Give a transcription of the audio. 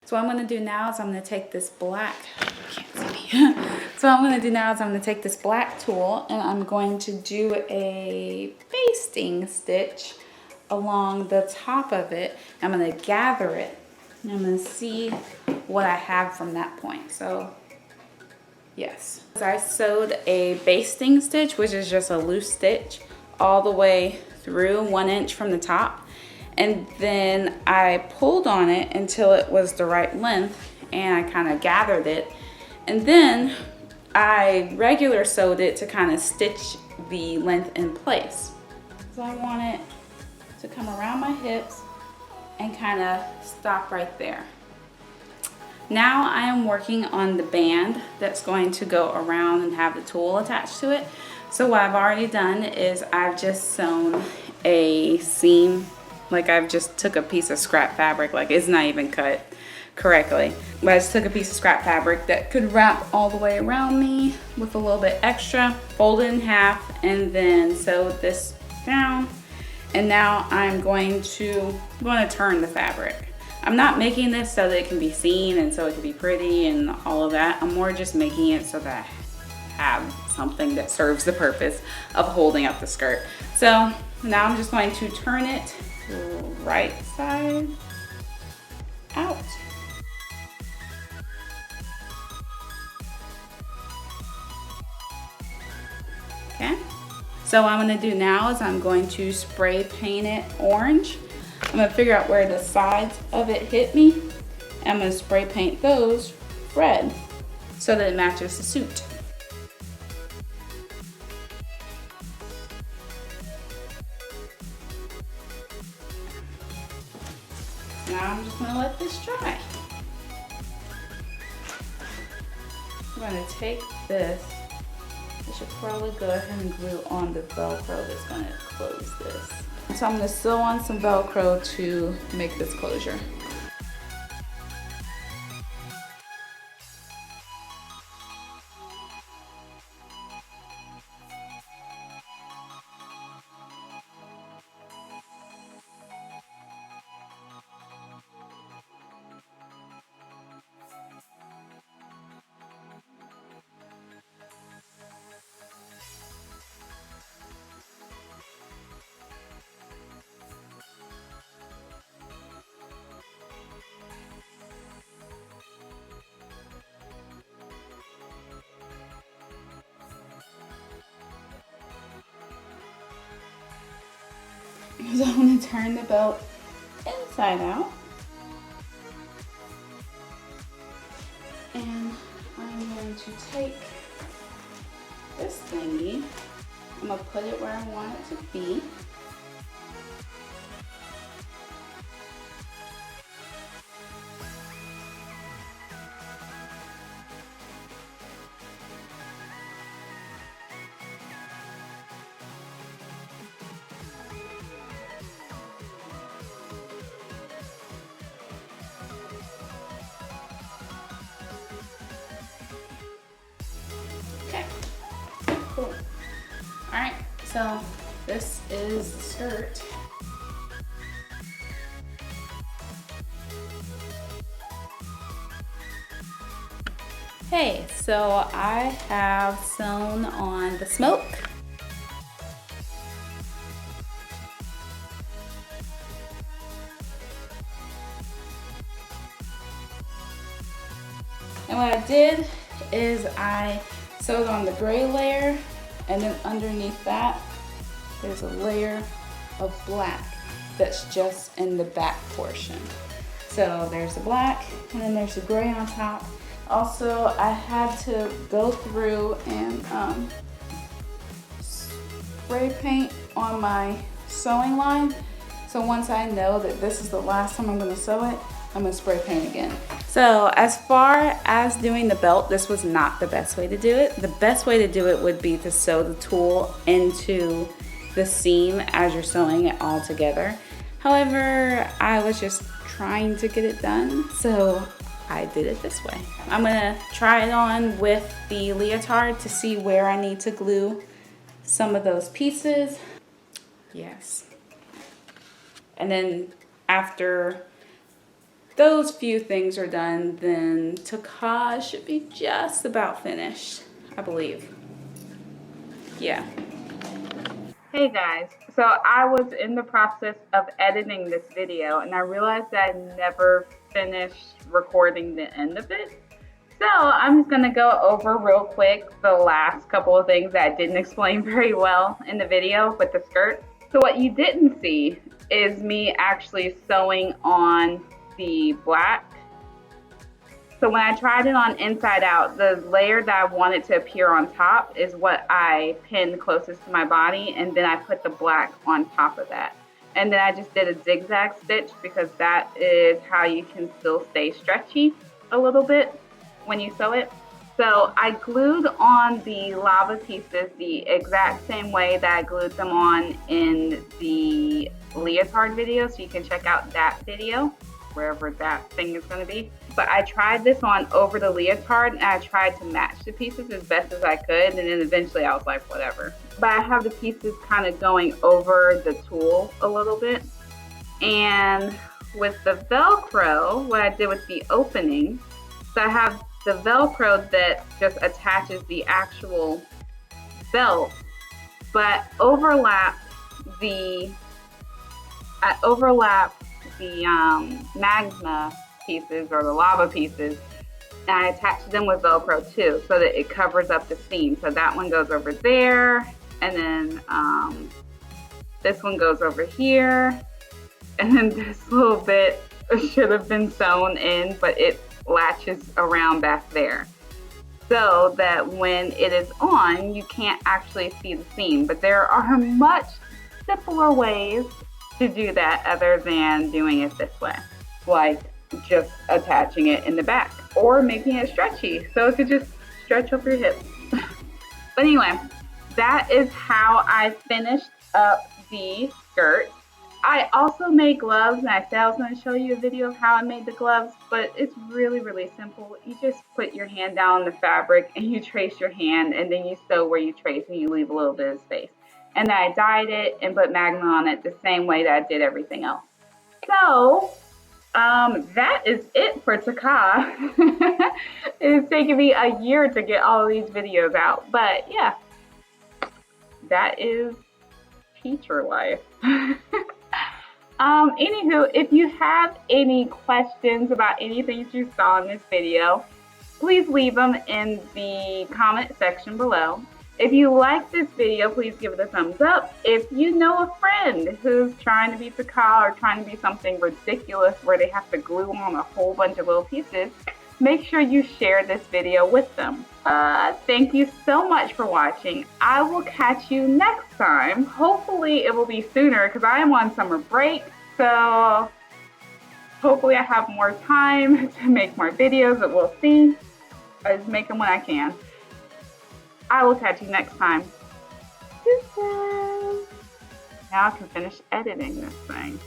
So what I'm going to do now is I'm going to take this black, can't see me. So what I'm going to do now is I'm going to take this black tool and I'm going to do a basting stitch along the top of it. I'm going to gather it and I'm going to see what I have from that point. So yes, I sewed a basting stitch, which is just a loose stitch, all the way through 1 inch from the top. And then I pulled on it until it was the right length and I kind of gathered it. And then I regular sewed it to kind of stitch the length in place. So I want it to come around my hips and kind of stop right there. Now I am working on the band that's going to go around and have the tool attached to it. So what I've already done is I've just sewn a seam. Like I've just took a piece of scrap fabric, like it's not even cut correctly. But I just took a piece of scrap fabric that could wrap all the way around me with a little bit extra, fold it in half, and then sewed this down. And now I'm going to turn the fabric. I'm not making this so that it can be seen and so it can be pretty and all of that. I'm more just making it so that I have something that serves the purpose of holding up the skirt. So now I'm just going to turn it right side out. Okay, so what I'm going to do now is I'm going to spray paint it orange. I'm going to figure out where the sides of it hit me. I'm going to spray paint those red so that it matches the suit. Now I'm just going to let this dry. I'm going to take this. I should probably go ahead and glue on the Velcro that's going to close this. So I'm going to sew on some Velcro to make this closure. So I'm going to turn the belt inside out. And I'm going to take this thingy. I'm going to put it where I want it to be. Cool. Alright, so this is the skirt. Hey, so I have sewn on the smoke. And what I did is I sewed on the gray layer, and then underneath that there's a layer of black that's just in the back portion. So there's the black and then there's the gray on top. Also, I had to go through and spray paint on my sewing line. So once I know that this is the last time I'm going to sew it, I'm going to spray paint again. So as far as doing the belt, this was not the best way to do it. The best way to do it would be to sew the tool into the seam as you're sewing it all together. However, I was just trying to get it done, so I did it this way. I'm gonna try it on with the leotard to see where I need to glue some of those pieces. Yes. And then after those few things are done, then Teka should be just about finished, I believe. Yeah. Hey guys, so I was in the process of editing this video and I realized that I never finished recording the end of it. So I'm just gonna go over real quick the last couple of things that I didn't explain very well in the video with the skirt. So what you didn't see is me actually sewing on the black. So when I tried it on inside out, the layer that I wanted to appear on top is what I pinned closest to my body, and then I put the black on top of that. And then I just did a zigzag stitch because that is how you can still stay stretchy a little bit when you sew it. So I glued on the lava pieces the exact same way that I glued them on in the leotard video, so you can check out that video wherever that thing is going to be. But I tried this on over the leotard and I tried to match the pieces as best as I could, and then eventually I was like, whatever. But I have the pieces kind of going over the tulle a little bit. And with the Velcro, what I did with the opening, so I have the Velcro that just attaches the actual belt, but I overlap the magma pieces or the lava pieces, and I attach them with Velcro too so that it covers up the seam. So that one goes over there, and then this one goes over here, and then this little bit should have been sewn in, but it latches around back there so that when it is on, you can't actually see the seam. But there are much simpler ways to do that other than doing it this way, like just attaching it in the back or making it stretchy so it could just stretch up your hips. But anyway, that is how I finished up the skirt. I also made gloves, and I said I was going to show you a video of how I made the gloves, but it's really, really simple. You just put your hand down on the fabric and you trace your hand, and then you sew where you trace and you leave a little bit of space. And then I dyed it and put magma on it the same way that I did everything else. So that is it for Teka. It's taken me a year to get all of these videos out, but yeah, that is teacher life. Anywho, if you have any questions about anything you saw in this video, please leave them in the comment section below. If you like this video, please give it a thumbs up. If you know a friend who's trying to be Teka or trying to be something ridiculous where they have to glue on a whole bunch of little pieces, make sure you share this video with them. Thank you so much for watching. I will catch you next time. Hopefully it will be sooner because I am on summer break. So hopefully I have more time to make more videos, but we'll see. I just make them when I can. I will catch you next time. Now I can finish editing this thing.